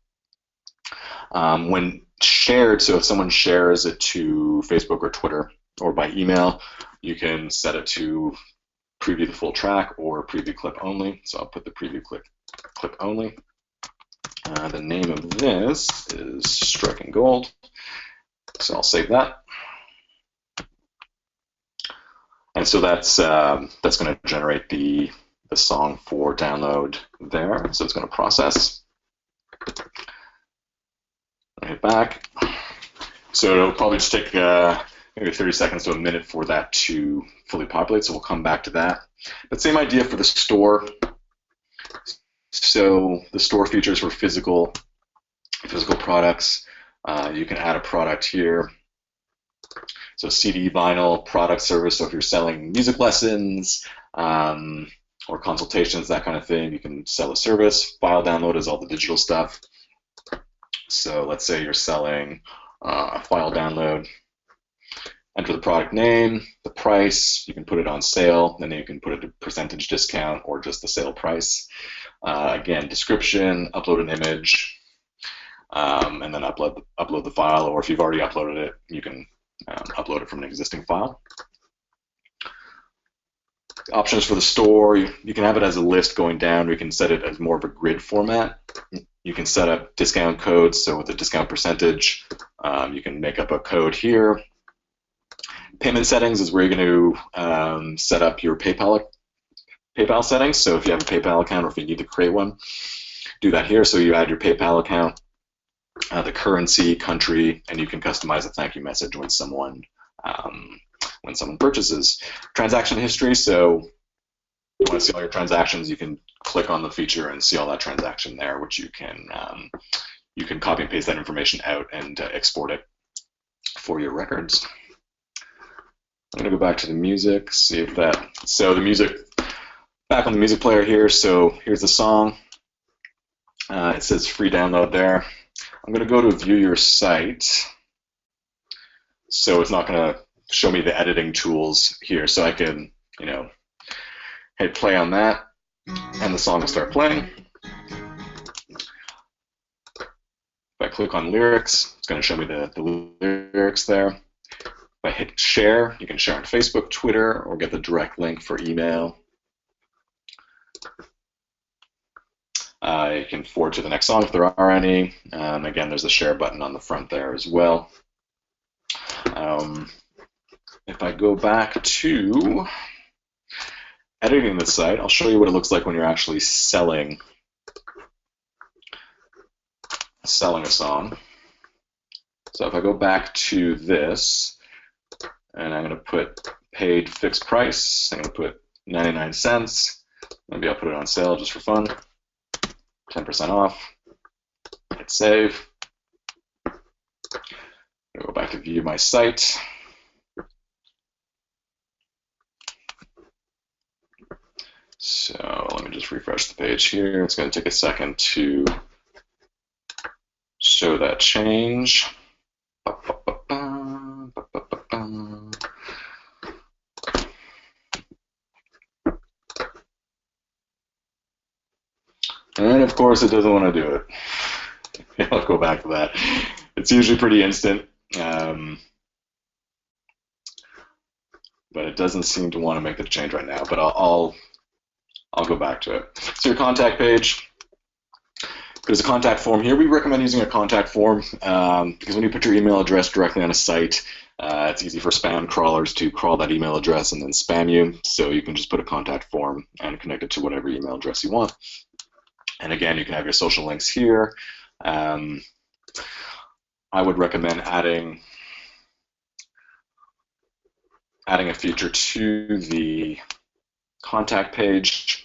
When shared, so if someone shares it to Facebook or Twitter or by email, you can set it to preview the full track or preview clip only. So I'll put the preview clip only. The name of this is Striking Gold. So I'll save that. And so that's going to generate the song for download there. So it's going to process. Hit back. So it'll probably just take maybe 30 seconds to a minute for that to fully populate. So we'll come back to that. But same idea for the store. So the store features for physical products. You can add a product here. So CD, vinyl, product, service. So if you're selling music lessons or consultations, that kind of thing, you can sell a service. File download is all the digital stuff. So let's say you're selling a file download. Enter the product name, the price. You can put it on sale, and then you can put a percentage discount or just the sale price. Again, description, upload an image, and then upload the file, or if you've already uploaded it, you can upload it from an existing file. Options for the store, you can have it as a list going down, or you can set it as more of a grid format. You can set up discount codes, so with a discount percentage, you can make up a code here. Payment settings is where you're going to set up your PayPal settings. So if you have a PayPal account or if you need to create one, do that here. So you add your PayPal account, the currency, country, and you can customize a thank you message when someone purchases. Transaction history, so you want to see all your transactions, you can click on the feature and see all that transaction there, which you can copy and paste that information out and export it for your records. I'm going to go back to the music, see if that, so the music, back on the music player here, so here's the song. It says free download there. I'm going to go to view your site. So it's not going to show me the editing tools here. So I can, hit play on that, and the song will start playing. If I click on lyrics, it's going to show me the lyrics there. If I hit share, you can share on Facebook, Twitter, or get the direct link for email. You can forward to the next song if there are any. Again, there's a share button on the front there as well. If I go back to editing the site, I'll show you what it looks like when you're actually selling a song. So if I go back to this, and I'm going to put paid fixed price, I'm going to put 99 cents. Maybe I'll put it on sale just for fun. 10% off. Hit save. Go back to view my site. So let me just refresh the page here. It's going to take a second to show that change. And of course, it doesn't want to do it. I'll go back to that. It's usually pretty instant, but it doesn't seem to want to make the change right now. But I'll go back to it. So your contact page. There's a contact form here. We recommend using a contact form because when you put your email address directly on a site, it's easy for spam crawlers to crawl that email address and then spam you. So you can just put a contact form and connect it to whatever email address you want. And again, you can have your social links here. I would recommend adding a feature to the contact page.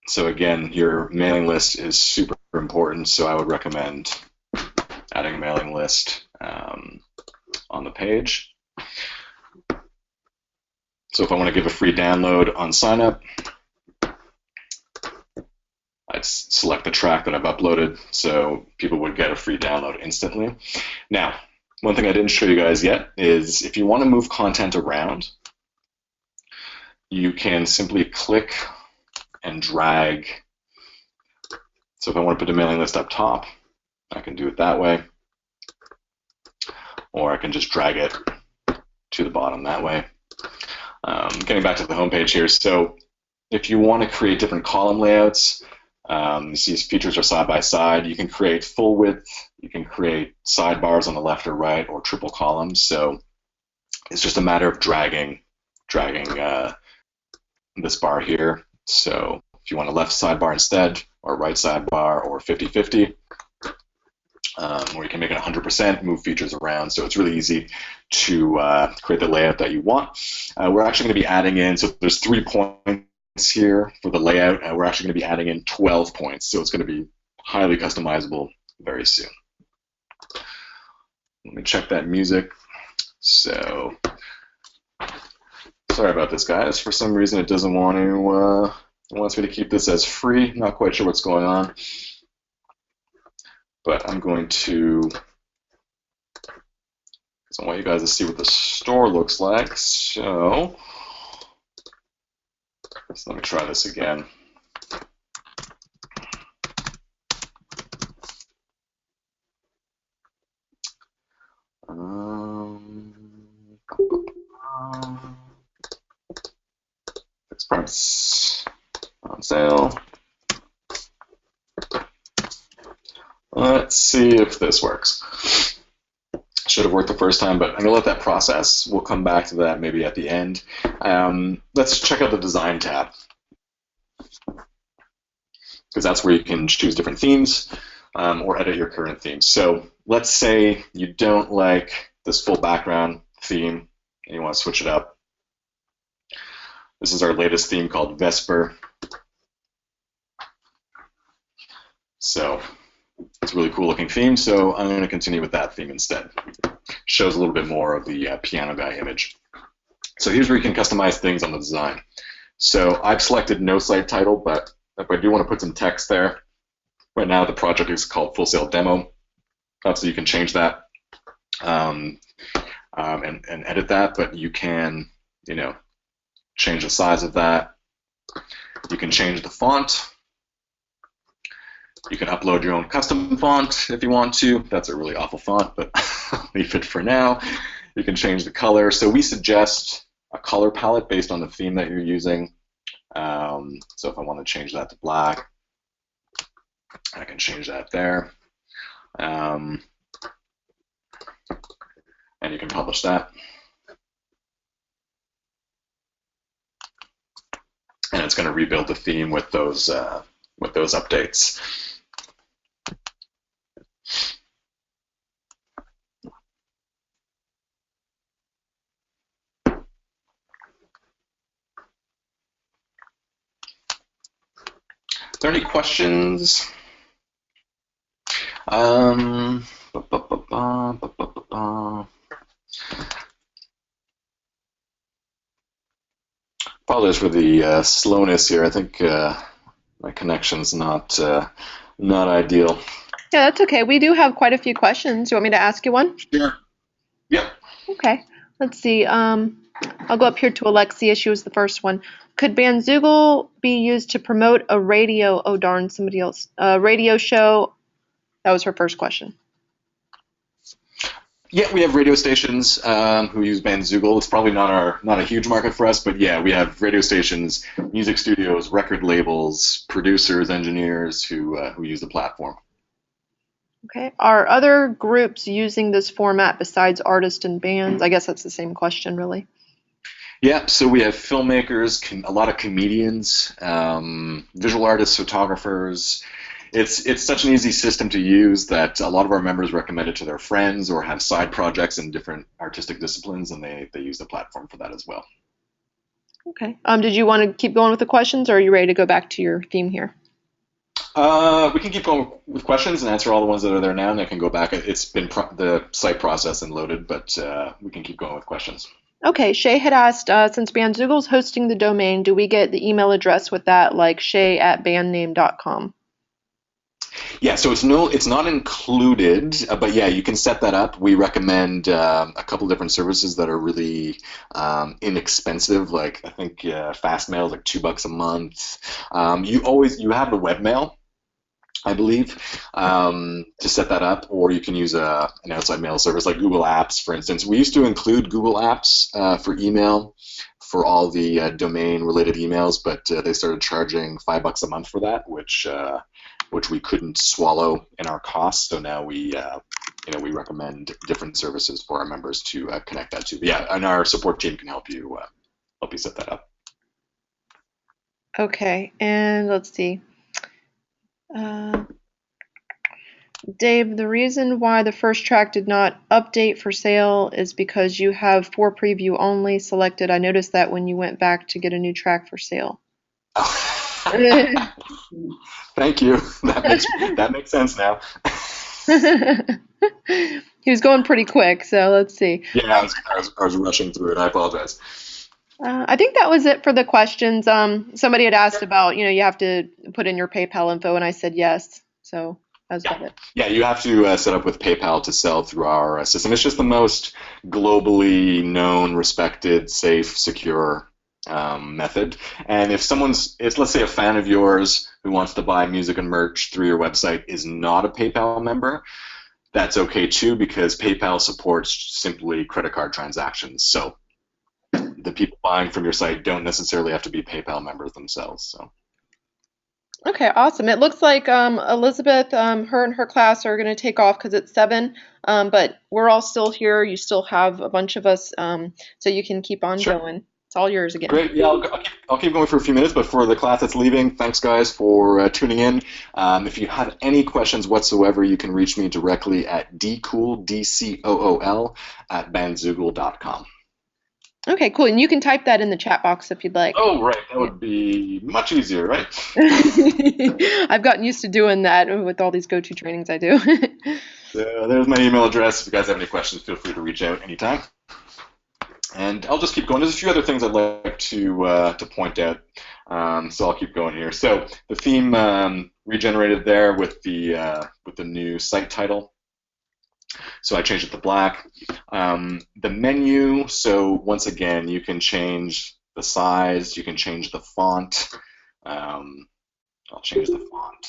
So again, your mailing list is super important, so I would recommend adding a mailing list on the page. So if I want to give a free download on sign up, I'd select the track that I've uploaded so people would get a free download instantly. Now, one thing I didn't show you guys yet is if you want to move content around, you can simply click and drag. So if I want to put a mailing list up top, I can do it that way, or I can just drag it to the bottom that way. Getting back to the home page here, so if you want to create different column layouts, you see these features are side by side. You can create full width, you can create sidebars on the left or right, or triple columns. So it's just a matter of dragging this bar here. So if you want a left sidebar instead, or right sidebar, or 50-50, or you can make it 100%, move features around. So it's really easy to create the layout that you want. We're actually going to be adding in, so there's 3 points here for the layout. We're actually going to be adding in 12 points. So it's going to be highly customizable very soon. Let me check that music. So sorry about this, guys. For some reason, it doesn't want to. It wants me to keep this as free. Not quite sure what's going on, but I'm going to. Because I want you guys to see what the store looks like. So let me try this again. Fixed price on sale. Let's see if this works. Should have worked the first time, but I'm going to let that process. We'll come back to that maybe at the end. Let's check out the design tab, because that's where you can choose different themes or edit your current themes. So let's say you don't like this full background theme and you want to switch it up. This is our latest theme called Vesper. So it's a really cool looking theme, so I'm going to continue with that theme instead. Shows a little bit more of the piano guy image. So here's where you can customize things on the design. So I've selected no site title, but if I do want to put some text there, right now the project is called Full Sail Demo. Obviously you can change that and edit that, but you can, change the size of that. You can change the font. You can upload your own custom font if you want to. That's a really awful font, but I'll leave it for now. You can change the color. So we suggest a color palette based on the theme that you're using. So if I want to change that to black, I can change that there. And you can publish that. And it's going to rebuild the theme with those updates. there any questions? Ba, ba, ba, ba, ba, ba, ba. Apologize for the slowness here. I think my connection's not ideal. Yeah, that's okay. We do have quite a few questions. You want me to ask you one? Sure. Yep. Okay. Let's see. I'll go up here to Alexia. She was the first one. Could Bandzoogle be used to promote a radio? Oh darn, somebody else. A radio show. That was her first question. Yeah, we have radio stations who use Bandzoogle. It's probably not a huge market for us, but yeah, we have radio stations, music studios, record labels, producers, engineers who use the platform. Okay. Are other groups using this format besides artists and bands? I guess that's the same question, really. Yeah, so we have filmmakers, a lot of comedians, visual artists, photographers. It's such an easy system to use that a lot of our members recommend it to their friends or have side projects in different artistic disciplines, and they use the platform for that as well. Okay. Did you want to keep going with the questions, or are you ready to go back to your theme here? We can keep going with questions and answer all the ones that are there now, and I can go back. It's been the site processed and loaded, but we can keep going with questions. Okay, Shay had asked, since Bandzoogle's hosting the domain, do we get the email address with that, like shay@bandname.com? Yeah, so it's not included, but yeah, you can set that up. We recommend a couple different services that are really inexpensive. Like I think Fastmail is like $2 a month. You have the webmail, I believe, to set that up, or you can use an outside mail service like Google Apps, for instance. We used to include Google Apps for email for all the domain-related emails, but they started charging $5 a month for that, which we couldn't swallow in our costs. So now we recommend different services for our members to connect that to. But yeah, and our support team can help you set that up. Okay, and let's see. Dave, the reason why the first track did not update for sale is because you have for preview only selected. I noticed that when you went back to get a new track for sale. Thank you. That makes sense now. He was going pretty quick, so let's see. Yeah, I was rushing through it. I apologize. I think that was it for the questions. Somebody had asked about, you have to put in your PayPal info, and I said yes. So that's about it. Yeah, you have to set up with PayPal to sell through our system. It's just the most globally known, respected, safe, secure method. And if let's say a fan of yours who wants to buy music and merch through your website is not a PayPal member, that's okay too, because PayPal supports simply credit card transactions. So the people buying from your site don't necessarily have to be PayPal members themselves. So. Okay, awesome. It looks like Elizabeth, her and her class are going to take off because it's 7, but we're all still here. You still have a bunch of us, so you can keep on going. It's all yours again. Great. Yeah, I'll keep going for a few minutes, but for the class that's leaving, thanks guys for tuning in. If you have any questions whatsoever, you can reach me directly at dcool, at bandzoogle.com. Okay, cool. And you can type that in the chat box if you'd like. Oh, right. That would be much easier, right? I've gotten used to doing that with all these go-to trainings I do. So there's my email address. If you guys have any questions, feel free to reach out anytime. And I'll just keep going. There's a few other things I'd like to point out, so I'll keep going here. So the theme regenerated there with the new site title. So I changed it to black. The menu, so once again, you can change the size, you can change the font. I'll change the font.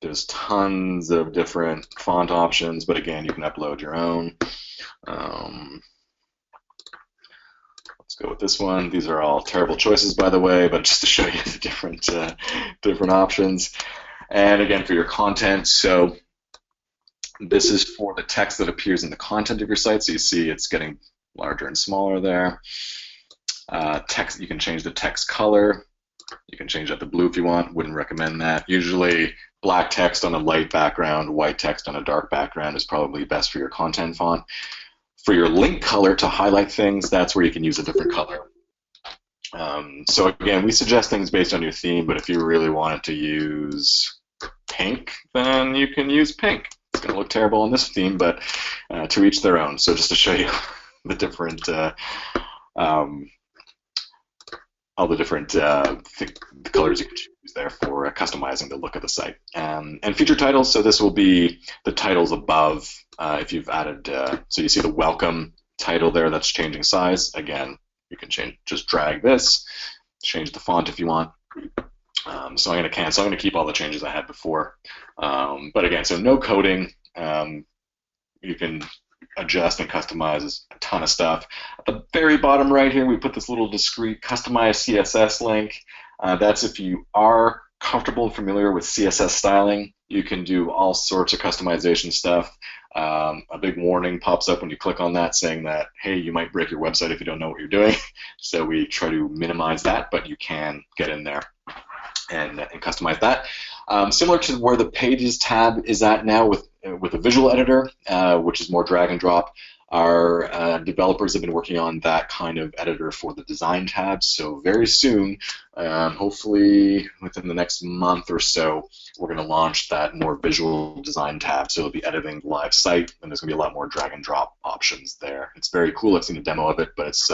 There's tons of different font options, but again, you can upload your own. Let's go with this one. These are all terrible choices, by the way, but just to show you the different options. And again, for your content, so this is for the text that appears in the content of your site. So you see it's getting larger and smaller there. Text, you can change the text color. You can change that to blue if you want. Wouldn't recommend that. Usually black text on a light background, white text on a dark background is probably best for your content font. For your link color to highlight things, that's where you can use a different color. So again, we suggest things based on your theme, but if you really wanted to use pink, then you can use pink. It's going to look terrible on this theme, but to each their own. So just to show you the different, all the different the colors you can choose there for customizing the look of the site. And feature titles, so this will be the titles above. If you've added, so you see the welcome title there that's changing size. Again, you can just drag this, change the font if you want. So I'm going to cancel. I'm going to keep all the changes I had before. But again, so no coding. You can adjust and customize a ton of stuff. At the very bottom right here, we put this little discrete customize CSS link. That's if you are comfortable and familiar with CSS styling. You can do all sorts of customization stuff. A big warning pops up when you click on that saying that, hey, you might break your website if you don't know what you're doing. So we try to minimize that, but you can get in there and customize that. Similar to where the Pages tab is at now with a visual editor, which is more drag and drop. Our developers have been working on that kind of editor for the design tab. So very soon, hopefully within the next month or so, we're going to launch that more visual design tab. So it'll be editing the live site, and there's going to be a lot more drag and drop options there. It's very cool. I've seen a demo of it, but it's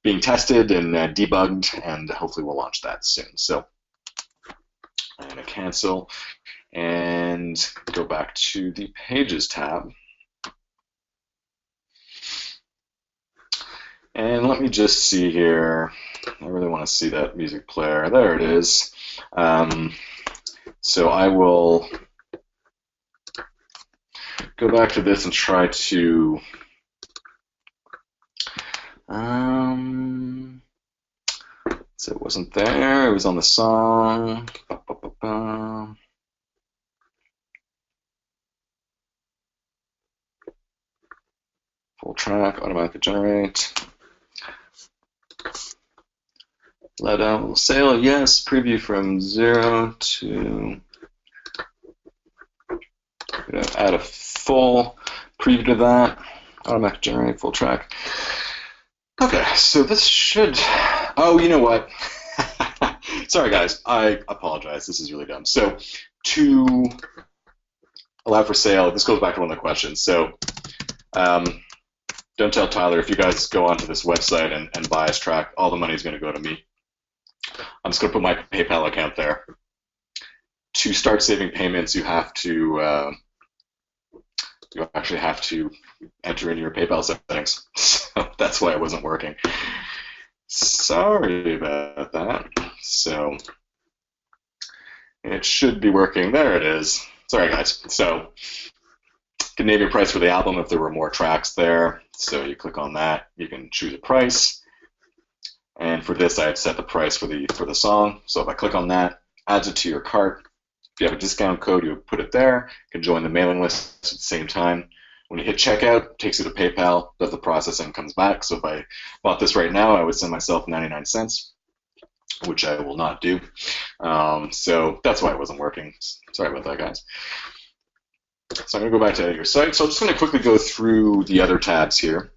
being tested and debugged, and hopefully we'll launch that soon. So I'm going to cancel and go back to the Pages tab. And let me just see here. I really want to see that music player. There it is. So I will go back to this and try to so it wasn't there. It was on the song. Full track, automatically generate. Let out sale, yes. Preview from 0 to. Add a full preview to that. Automatic generate full track. Okay, so this should. Oh, you know what? Sorry, guys. I apologize. This is really dumb. So to allow for sale, this goes back to one of the questions. So don't tell Tyler if you guys go onto this website and buy his track, all the money is going to go to me. I'm just going to put my PayPal account there. To start saving payments, you have to you actually have to enter in your PayPal settings. So that's why it wasn't working. Sorry about that. So it should be working. There it is. Sorry, guys. So you can name your price for the album if there were more tracks there. So you click on that. You can choose a price. And for this, I had set the price for the song. So if I click on that, adds it to your cart. If you have a discount code, you would put it there. You can join the mailing list at the same time. When you hit checkout, it takes you to PayPal, does the processing, comes back. So if I bought this right now, I would send myself 99 cents, which I will not do. So that's why it wasn't working. Sorry about that, guys. So I'm going to go back to edit your site. So I'm just going to quickly go through the other tabs here.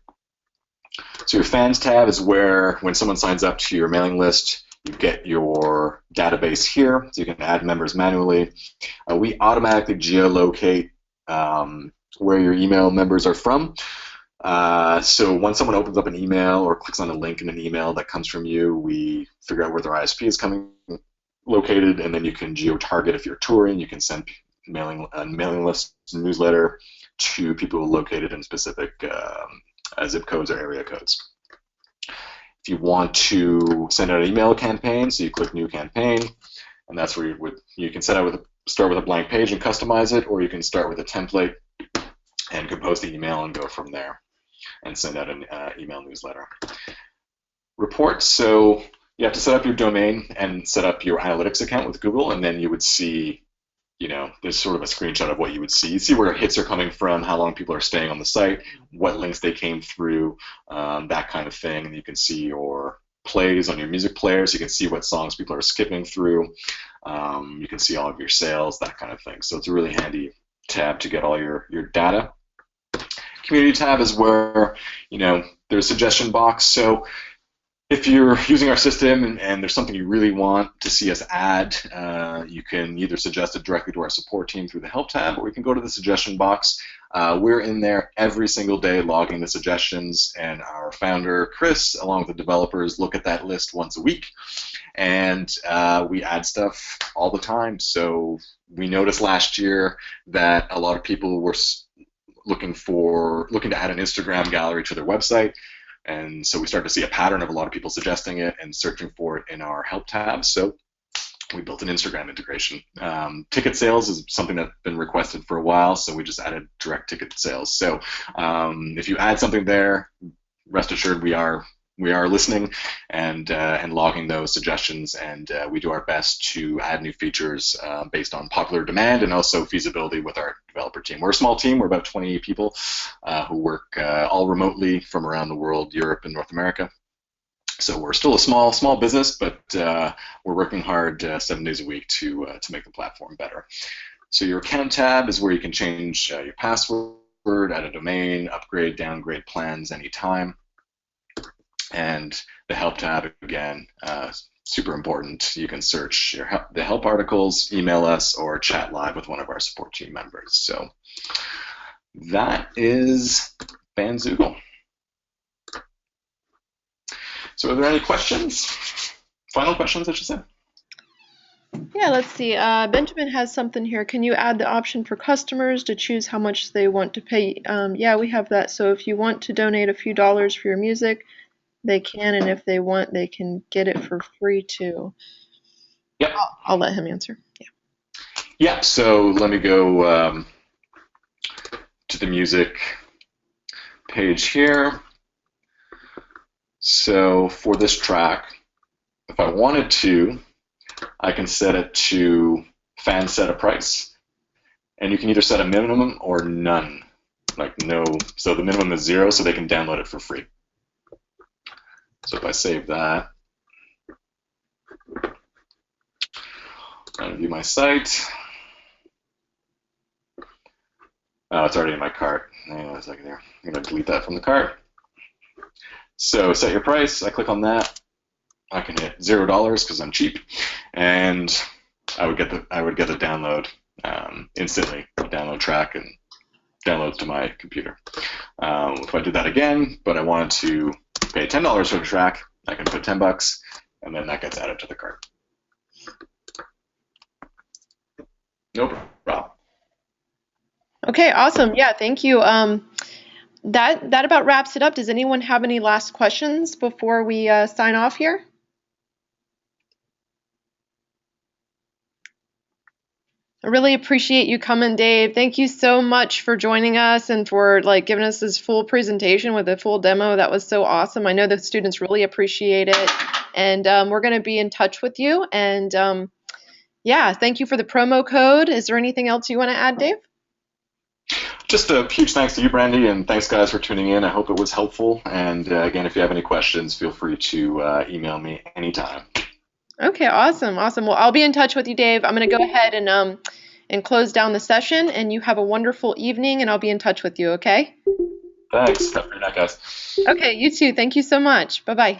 So your fans tab is where when someone signs up to your mailing list, you get your database here, so you can add members manually. We automatically geolocate where your email members are from. So when someone opens up an email or clicks on a link in an email that comes from you, we figure out where their ISP is located, and then you can geo-target if you're touring. You can send mailing list newsletter to people located in specific zip codes or area codes. If you want to send out an email campaign, so you click New Campaign, and that's where you can start with a blank page and customize it, or you can start with a template and compose the email and go from there and send out an email newsletter. Reports, so you have to set up your domain and set up your analytics account with Google, and then you would see, there's sort of a screenshot of what you would see. You see where hits are coming from, how long people are staying on the site, what links they came through, that kind of thing. And you can see your plays on your music player, so you can see what songs people are skipping through. You can see all of your sales, that kind of thing. So it's a really handy tab to get all your data. Community tab is where, there's a suggestion box. So If you're using our system and there's something you really want to see us add, you can either suggest it directly to our support team through the help tab, or you can go to the suggestion box. We're in there every single day logging the suggestions, and our founder, Chris, along with the developers, look at that list once a week. And we add stuff all the time. So we noticed last year that a lot of people were looking to add an Instagram gallery to their website. And so we started to see a pattern of a lot of people suggesting it and searching for it in our help tab. So we built an Instagram integration. Ticket sales is something that's been requested for a while, so we just added direct ticket sales. So if you add something there, rest assured we are listening and logging those suggestions, and we do our best to add new features based on popular demand and also feasibility with our developer team. We're a small team. We're about 20 people who work all remotely from around the world, Europe and North America. So we're still a small business, but we're working hard 7 days a week to make the platform better. So your account tab is where you can change your password, add a domain, upgrade, downgrade plans anytime. And the help tab, again, super important. You can search the help articles, email us, or chat live with one of our support team members. So that is Bandzoogle. So are there any questions? Final questions, I should say? Yeah, let's see. Benjamin has something here. Can you add the option for customers to choose how much they want to pay? Yeah, we have that. So if you want to donate a few dollars for your music, they can, and if they want, they can get it for free too. Yep. I'll let him answer. Yeah. Yeah, so let me go to the music page here. So for this track, if I wanted to, I can set it to fan set a price. And you can either set a minimum or none, like no. So the minimum is 0, so they can download it for free. So if I save that, and view my site. Oh, it's already in my cart. Hang on a second here. I'm going to delete that from the cart. So set your price. I click on that. I can hit $0 because I'm cheap, and I would get the download instantly. Download track and downloads to my computer. If I did that again, but I wanted to pay $10 for the track, I can put $10, and then that gets added to the cart. No problem. Okay, awesome. Yeah, thank you. That about wraps it up. Does anyone have any last questions before we sign off here? I really appreciate you coming, Dave. Thank you so much for joining us and for giving us this full presentation with a full demo. That was so awesome. I know the students really appreciate it, and we're going to be in touch with you. And yeah, thank you for the promo code. Is there anything else you want to add, Dave? Just a huge thanks to you, Brandy, and thanks, guys, for tuning in. I hope it was helpful. And again, if you have any questions, feel free to email me anytime. Okay, awesome. Well, I'll be in touch with you, Dave. I'm going to go ahead and close down the session, and you have a wonderful evening, and I'll be in touch with you, okay? Thanks. Have a great night, guys. Okay, you too. Thank you so much. Bye-bye.